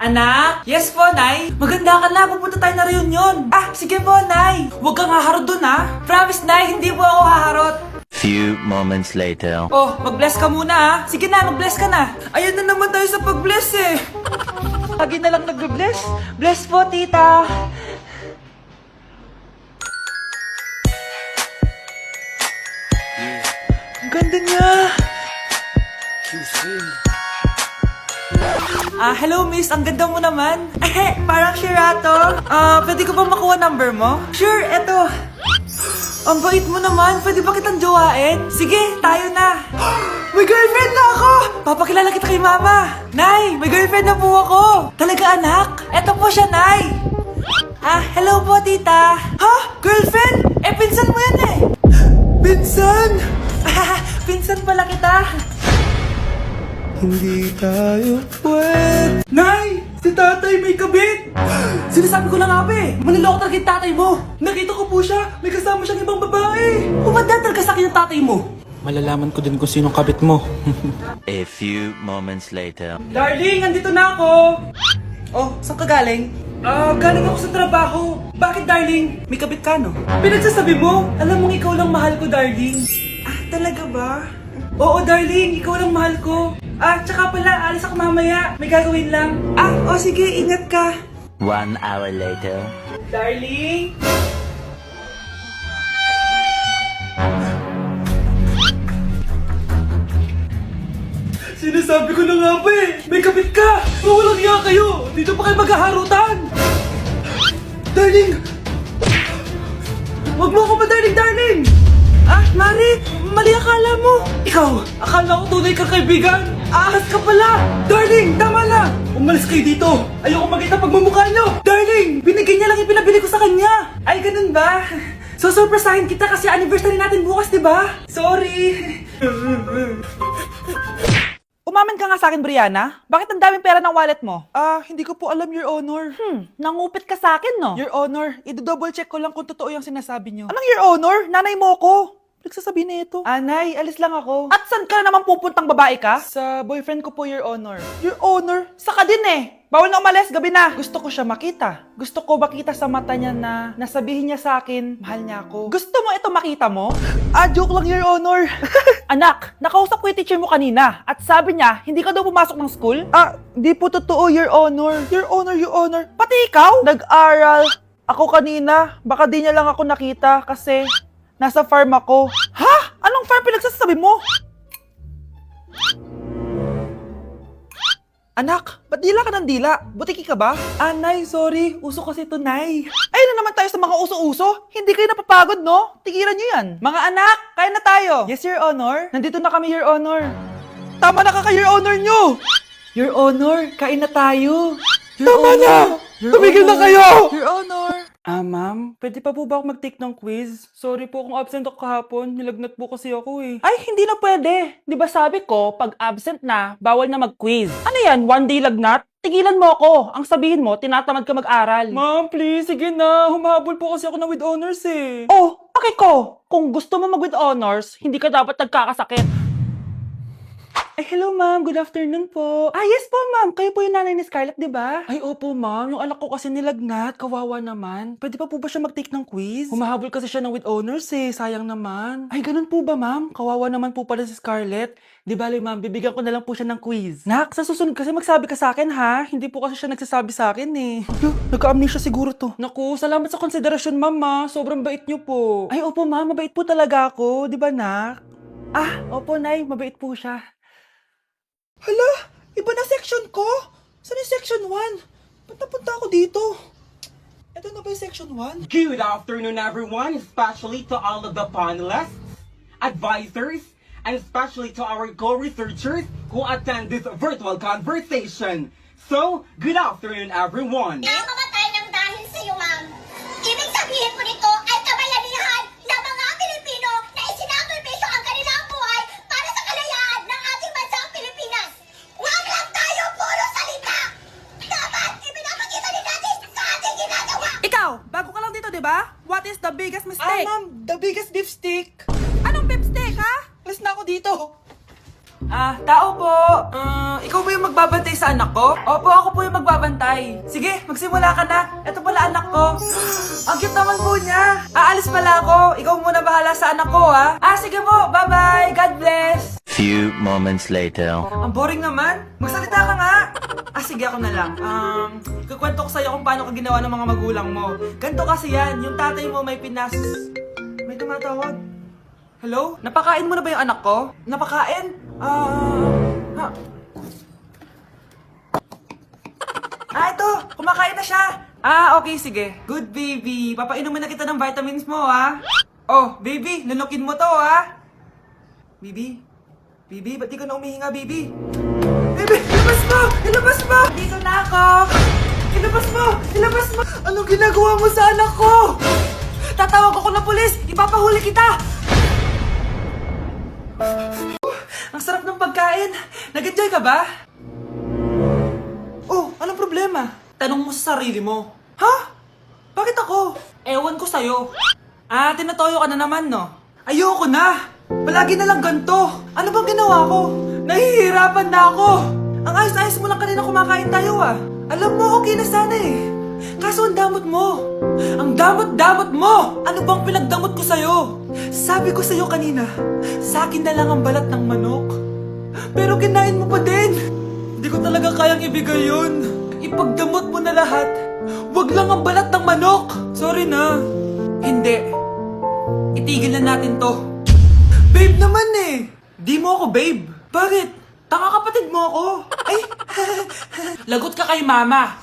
Anak? Yes po, Nay. Maganda ka na, pupunta tayo na reunion. Ah, sige po, Nay. Huwag kang haharot dun, ha? Promise, Nay, hindi po ako haharot. Few moments later. Oh, mag-bless ka muna, ha? Sige na, mag-bless ka na. Ayan na naman tayo sa pag-bless, eh. Lagi na lang nag-bless. Bless po, tita. Ang ganda niya. Hello miss, ang ganda mo naman. Parang Shirato. Pwede ko ba makuha number mo? Sure, eto. Ang bait mo naman, pwede ba kitang jowain? Sige, tayo na. May girlfriend na ako! Papakilala kita kay mama. Nay, may girlfriend na po ako. Talaga anak? Eto po siya, Nay. Hello po tita. Ha? Girlfriend? Pinsan mo yan eh. Pinsan? Pinsan pala kita. Hindi tayo pwede. Nay! Si tatay may kabit! Sinasabi ko lang nga ba eh. Maniloko talaga yung tatay mo. Nakita ko po siya. May kasama siyang ibang babae. Umanda talaga sa akin yung tatay mo. Malalaman ko din kung sinong kabit mo. A few moments later. Darling, andito na ako. Oh, saan ka galing? Galing ako sa trabaho. Bakit, darling? May kabit ka, no? Pinagsasabi mo? Alam mong ikaw lang mahal ko, darling. Talaga ba? Oo, darling. Ikaw lang mahal ko. Tsaka pala, alis ako mamaya. May gagawin lang. Sige, ingat ka. 1 hour later. Darling? Sinasabi ko na nga ba eh. May kabit ka. Walang iya kayo. Dito pa kayo maghaharutan. Darling! Huwag mo ako ba, darling? Mari, mali akala mo. Ikaw, akala ko tunay kang kaibigan. Ahas ka pala. Darling, tama na. Umalis kayo dito. Ayoko makita pagmumukha nyo. Darling, binigay niya lang yung pinabili ko sa kanya. Ay, ganun ba? So, surpresahin kita kasi anniversary natin bukas, di ba? Sorry. Umamin ka nga sa akin, Brianna. Bakit ang daming pera ng wallet mo? Hindi ko po alam, Your Honor. Nangupit ka sa akin, no? Your Honor, i-double check ko lang kung totoo yung sinasabi nyo. Anong Your Honor? Nanay mo ko. Nagsasabi na ito. Nay, alis lang ako. At saan ka naman pupuntang babae ka? Sa boyfriend ko po, Your Honor. Your Honor? Saka din eh. Bawal na umalis, gabi na. Gusto ko siya makita. Gusto ko makita sa mata niya na nasabihin niya sa akin, mahal niya ako. Gusto mo ito makita mo? Joke lang, Your Honor. Anak, nakausap ko yung teacher mo kanina at sabi niya, hindi ka daw pumasok ng school? Di po totoo, Your Honor. Your Honor. Pati ikaw? Nag-aral. Ako kanina, baka di niya lang ako nakita kasi nasa farm ako. Ha? Anong farm pinagsasabi mo? Anak, ba't dila ka ng dila? Butiki ka ba? Nay, sorry. Uso kasi ito, Nay. Ayun na naman tayo sa mga uso-uso. Hindi kayo napapagod, no? Tigilan nyo yan. Mga anak, kain na tayo. Yes, Your Honor. Nandito na kami, Your Honor. Tama na ka, Your Honor nyo. Your Honor, kain na tayo. Tama na! Tumigil na kayo! Your Honor. Ma'am, pwede pa po ba ako mag-take ng quiz? Sorry po kung absent ako kahapon. Nilagnat po kasi ako eh. Ay, hindi na pwede. Di ba sabi ko, pag absent na, bawal na mag-quiz. Ano yan, one day lagnat? Tigilan mo ako. Ang sabihin mo, tinatamad ka mag-aral. Ma'am, please, sige na. Humahabol po kasi ako na with honors eh. Oh, okay ko. Kung gusto mo mag-with honors, hindi ka dapat nagkakasakit. Hello ma'am, good afternoon po. Yes po ma'am, kayo po yung nanay ni Scarlett, di ba? Ay opo ma'am, yung anak ko kasi nilagnat, kawawa naman. Pwede pa po ba siya mag-take ng quiz? Humahabol kasi siya ng with honors eh, sayang naman. Ay ganun po ba ma'am? Kawawa naman po pala si Scarlett. Di bale ma'am, bibigyan ko na lang po siya ng quiz. Nak, sa susunod kasi magsabi ka sa akin ha? Hindi po kasi siya nagsasabi sa akin eh. Nagka-amnesia siguro to. Naku, salamat sa konsiderasyon ma'am ha. Sobrang bait niyo po. Ay opo ma'am, mabait po talaga ako, di ba nak? Opo nay, mabait po siya. Hala, iba na section ko? Saan yung section 1? Ba't napunta ako dito? Ito na ba yung section 1? Good afternoon, everyone, especially to all of the panelists, advisors, and especially to our co-researchers who attend this virtual conversation. So, good afternoon, everyone. Nakamatay ng dahil sa iyo, ma'am. Ibig sabihin po nito ay kabayanihan ng mga Pilipino na isinakripisyo ang kanilang buhay para sa kalayaan ng ating bansang Pilipinas. Huwag lang tayo puro salita. Dapat ipinapakita din natin sa ating ginagawa. Ikaw, bago ka lang dito, di ba? What is the biggest mistake? Ma'am, the biggest beef stick. Anong beef steak, ha? Alis na ako dito. Tao po. Ikaw ba yung magbabantay sa anak ko? Opo, ako po yung magbabantay. Sige, magsimula ka na. Ito pala anak ko. Ang cute naman po niya. Aalis pala ako. Ikaw muna bahala sa anak ko, ha? Sige po. Bye-bye. God bless. Few moments later. Ang boring naman. Magsalita ka nga. Sige, ako na lang. Kukwento ko sa'yo kung paano ka ginawa ng mga magulang mo. Ganto kasi yan. Yung tatay mo may pinas... May tumatawag. Hello? Napakain mo na ba yung anak ko? Napakain? Ito! Kumakain na siya! Okay, sige. Good baby. Papainumin na kita ng vitamins mo, ha? Oh, baby, lunukin mo to, ha? Baby? Baby, ba't di ka na umihinga, baby? Baby, ilabas mo! Ilabas mo! Dito na ako! Ilabas mo! Ilabas mo! Anong ginagawa mo sa anak ko? Tatawag ako ng pulis! Ipapahuli kita! Ang sarap ng pagkain! Nag-enjoy ka ba? Oh, anong problema? Tanong mo sa sarili mo. Ha? Bakit ako? Ewan ko sa'yo. Tinatoyo ka na naman, no? Ayoko na! Palagi na lang ganito. Ano bang ginawa ko? Nahihirapan na ako. Ang ayos-ayos mo lang kanina kumakain tayo, Alam mo, okay na sana eh. Kaso ang damot mo. Ang damot-damot mo! Ano bang pinagdamot ko sa'yo? Sabi ko sa'yo kanina, sa akin na lang ang balat ng manok. Pero kinain mo pa din. Hindi ko talaga kayang ibigay yun. Ipagdamot mo na lahat. Wag lang ang balat ng manok. Sorry na. Hindi. Itigil na natin to. Babe naman eh. Di mo ako babe. Bakit? Tanga kapatid mo ako. Ay, lagot ka kay mama.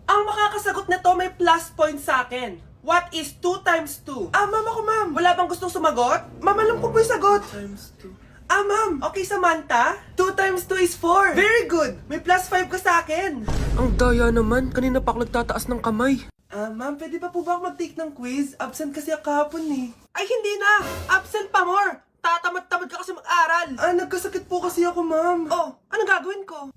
Ang makakasagot na to may plus point sa akin. What is 2 times 2? Ma'am ako, ma'am. Wala bang gustong sumagot? Ma'am, alam ko po yung sagot. 2 times 2. Ma'am. Okay, Samantha. 2 times 2 is 4. Very good. May plus 5 ka sa akin. Ang daya naman, kanina pa ako nagtataas ng kamay. Ma'am, pwede pa po ba ako mag-take ng quiz? Absent kasi ako kahapon eh. Ay, hindi na! Absent pa more! Tatamad-tamad ka kasi mag-aral! Nagkasakit po kasi ako, ma'am. Oh, anong gagawin ko?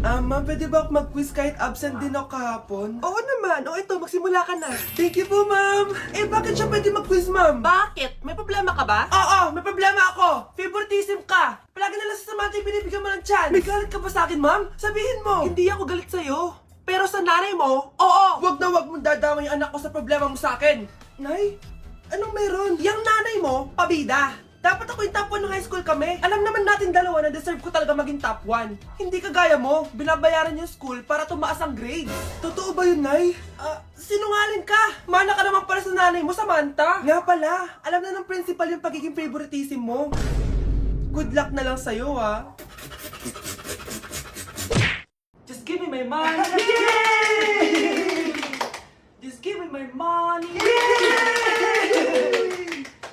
Ma'am, pwede ba ako mag-quiz kahit absent din ako kahapon? Oo naman. Ito, magsimula ka na. Thank you po, ma'am. Bakit siya pwede mag-quiz, ma'am? Bakit? May problema ka ba? Oo, may problema ako. Favoritism ka. Palagi na lang sa Samantha yung binibigyan mo ng chance. May galit ka ba sa akin, ma'am? Sabihin mo. Hindi ako galit sa'yo. Pero sa nanay mo, oo! Wag na wag mong dadama yung anak ko sa problema mo sa akin! Nay? Anong meron? Yang nanay mo, pabida! Dapat ako yung top 1 ng high school kami. Alam naman natin dalawa na deserve ko talaga maging top 1. Hindi kagaya mo, binabayaran yung school para tumaas ang grades. Totoo ba yun, Nay? Sinungaling ka! Mana ka naman para sa nanay mo, Samantha! Nga pala, alam na ng principal yung pagiging favoritism mo. Good luck na lang sa'yo, Just give me my money. Yay! Just give me my money. Yay!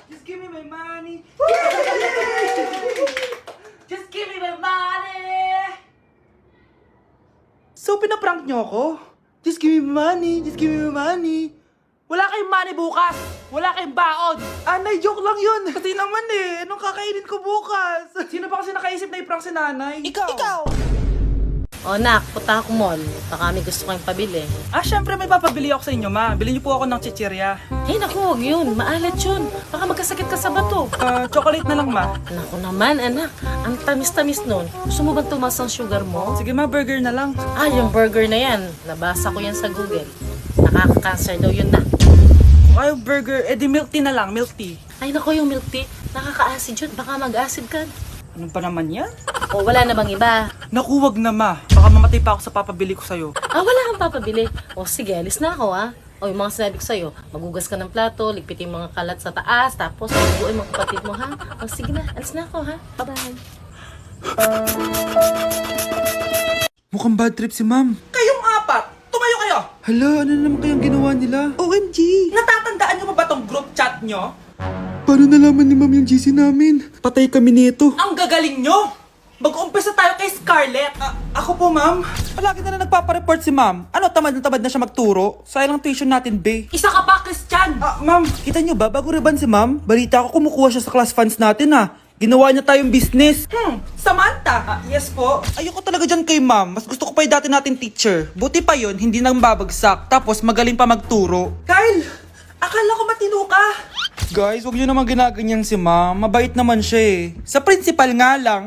Just give me my money. Just give me my money. So, pinaprank nyo ako? Just give me my money. Just give me my money. Wala kayong money bukas. Wala kayong baon. Nay, joke lang yun. Kasi naman anong kakainin ko bukas? Sino ba kasi nakaisip na i-prank si nanay? Ikaw! O nak, punta ako mall. Baka may gusto kayong pabili. Syempre may papabili ako sa inyo, ma. Bilhin niyo po ako ng chichirya. Hey naku, huwag yun. Maalat yun. Baka magkasakit ka sa bato. Chocolate na lang, ma. Naku naman, anak. Ang tamis-tamis nun. Gusto mo bang tumas ang sugar mo? Sige, ma, burger na lang. Yung burger na yan. Nabasa ko yan sa Google. Nakaka-cancer daw yun na. Kung ayaw burger, di milk tea na lang, milk tea. Ay naku, yung milk tea. Nakaka-acid yun. Baka mag-acid ka. Ano pa naman yan? O wala na bang iba? Naku, wag na, ma. Baka mamatay pa ako sa papabili ko sa'yo. Wala kang papabili. O sige, alis na ako O yung mga sinabi ko sa'yo, magugas ka ng plato, ligpitin yung mga kalat sa taas, tapos maguguin mga kapatid mo, ha? O sige na, alis na ako, ha? Bye-bye. Mukhang bad trip si ma'am. Kayong apat, tumayo kayo! Hala, ano naman kayang ginawa nila? OMG! Natatandaan niyo pa ba tong group chat niyo? Paano nalaman ni ma'am yung GC namin? Patay kami nito. Ang gagaling nyo! Mag-uumpisa tayo kay Scarlett. Ako po, ma'am. Palagi na nagpapareport si ma'am. Tamad na siya magturo? Sayang tuition natin, be. Isa ka pa, Christian! Ma'am, kita niyo ba, bago reban si ma'am, balita ko kumukuha siya sa class funds natin, Ginawa niya tayong business. Samantha! Yes po. Ayoko talaga dyan kay ma'am. Mas gusto ko pa yung dati natin teacher. Buti pa yun, hindi nang babagsak. Tapos magaling pa magturo. Kyle! Akala ko matino ka. Guys, huwag nyo naman ginaganyan si ma'am. Mabait naman siya eh. Sa principal nga lang.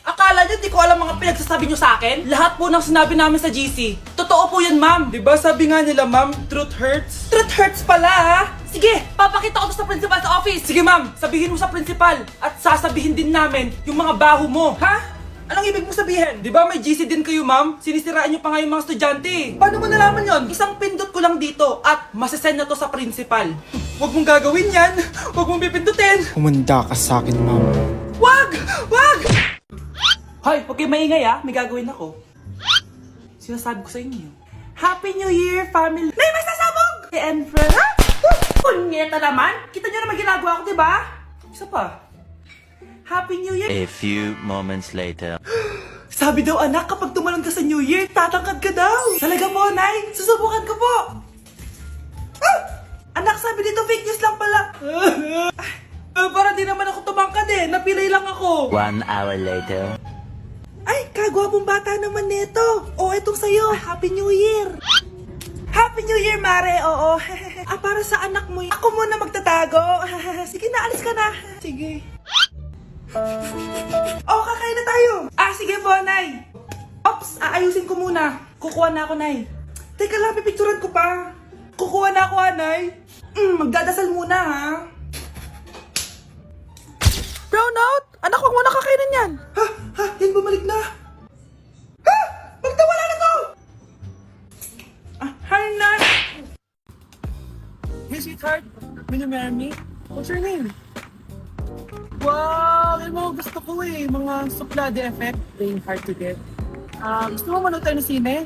Akala nyo, di ko alam mga pinagsasabi nyo sa akin? Lahat po ng sinabi namin sa GC. Totoo po yan, ma'am. Diba sabi nga nila, ma'am, truth hurts? Truth hurts pala, ha? Sige, papakita ko to sa principal sa office. Sige, ma'am, sabihin mo sa principal. At sasabihin din namin yung mga baho mo. Ha? Anong ibig mo sabihin? Di ba may GC din kayo, ma'am? Sinisiraan nyo pa nga yung mga estudyante. Paano mo nalaman yon? Isang pindot ko lang dito at masasend na to sa principal. Huwag mong gagawin yan. Huwag mong pipindutin. Humanda ka sa akin, ma'am. Wag! Wag! Hoy, huwag kayo maingay ah. May gagawin ako. Sinasabi ko sa inyo. Happy New Year, family! Nay, may sasabog! And friend, ha? Punyeta naman! Kita nyo naman ginagawa ko, diba? Isa pa. Happy New Year! A few moments later. Sabi daw anak, kapag tumalon ka sa New Year, tatangkad ka daw. Talaga po, Nay. Susubukan ko po. Ah! Anak, sabi dito fake news lang pala. Para di naman ako tumangkad eh. Napilay lang ako. 1 hour later. Ay, kagwapong bata naman nito. O, etong sa'yo. Happy New Year. Happy New Year, Mare. Oo. Para sa anak mo. Ako muna magtatago. Sige na, alis ka na. Sige. Oh, kakain na tayo. Sige po, Nay. Ops, aayusin ko muna. Kukuha na ako, Nay. Teka lang, pipicturan ko pa. Kukuha na ako, Nay. Magdadasal muna, ha. Brownout! Anak, wag mo na kakainin yan. Ha? Yan bumalik na. Ha? Magtawala na to! Hi, Nay. Hey, sweetheart. Will you marry me? What's your name? Wow! Yung mga gusto ko eh. Mga suplade effect. Playing hard to get. Gusto mo manood tayo ng sine?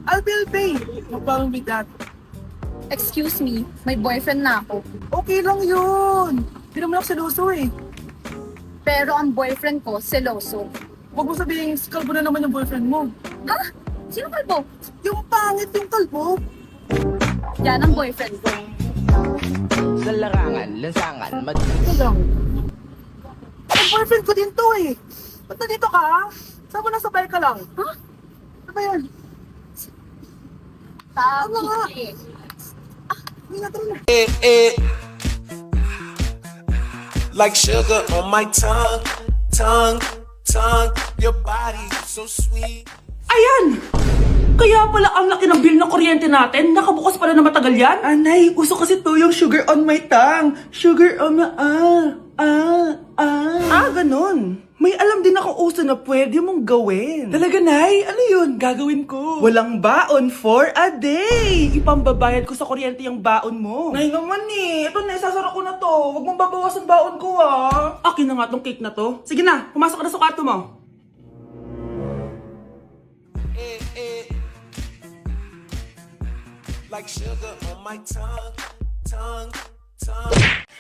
I'll pay. No problem with that. Excuse me, may boyfriend na ako. Okay lang yun. Hindi naman ako seloso eh. Pero ang boyfriend ko, seloso. Huwag mo sabihin, kalbo na naman yung boyfriend mo. Ha? Sino kalbo? Yung pangit yung kalbo. Yan ang boyfriend ko. Sa larangan, lansangan, Ito lang. Ang boyfriend ko din to eh. Ba't nandito ka? Saan mo nasabay ka lang? Ha? Ano ba yan? Tama nga. Hindi na tara na. Like sugar on my tongue, your body so sweet. Ayan! Kaya pala ang laki ng bill ng kuryente natin. Nakabukas pala na matagal yan. Anay, uso kasi to yung sugar on my tongue. Sugar on my... ganun. May alam din ako uso na pwede mong gawin. Talaga, Nay? Ano yun? Gagawin ko. Walang baon for a day. Ipambabayad ko sa kuryente yung baon mo. Nay naman eh. Ito na, isasara ko na to. Huwag mong babawasan baon ko ah. Akin na nga tong cake na to. Sige na, pumasok ka na sa kwarto mo. Like sugar on my tongue.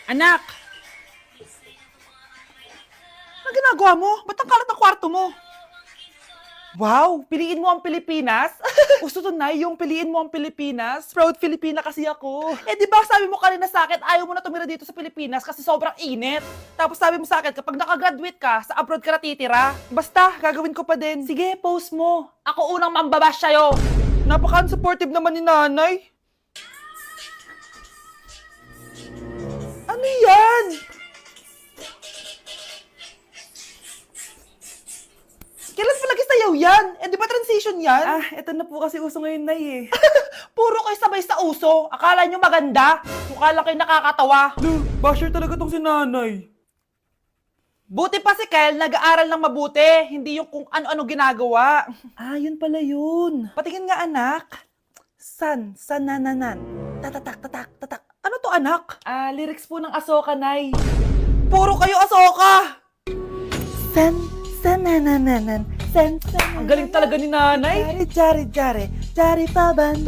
Anak! Ano ginagawa mo? Ba't ang kalat ng kwarto mo? Wow! Piliin mo ang Pilipinas? Gusto to, Nay, yung piliin mo ang Pilipinas. Proud Filipina kasi ako. Eh, di ba sabi mo kanina sa akin, ayaw mo na tumira dito sa Pilipinas kasi sobrang init. Tapos sabi mo sa akin, kapag nakagraduate ka, sa abroad ka na titira. Basta, gagawin ko pa din. Sige, post mo. Ako unang mambabash sa'yo. Napaka-supportive naman ni Nanay. Ano yan? Kailan palagi sayaw yan? Eh, di ba transition yan? Eto na po kasi uso ngayon, Nay eh. Puro kayo sabay sa uso. Akala nyo maganda. Mukha lang kayo nakakatawa. Basher talaga tong si Nanay. Buti pa si Kel, nag-aaral ng mabuti. Hindi yung kung ano-ano ginagawa. Yun pala yun. Patingin nga, anak. Sanananan. Tatak. Ano to, anak? Lyrics po ng Asoka, Nay. Puro kayo Asoka! Sanananan. Ang galing talaga ni Nanay. Jari paban.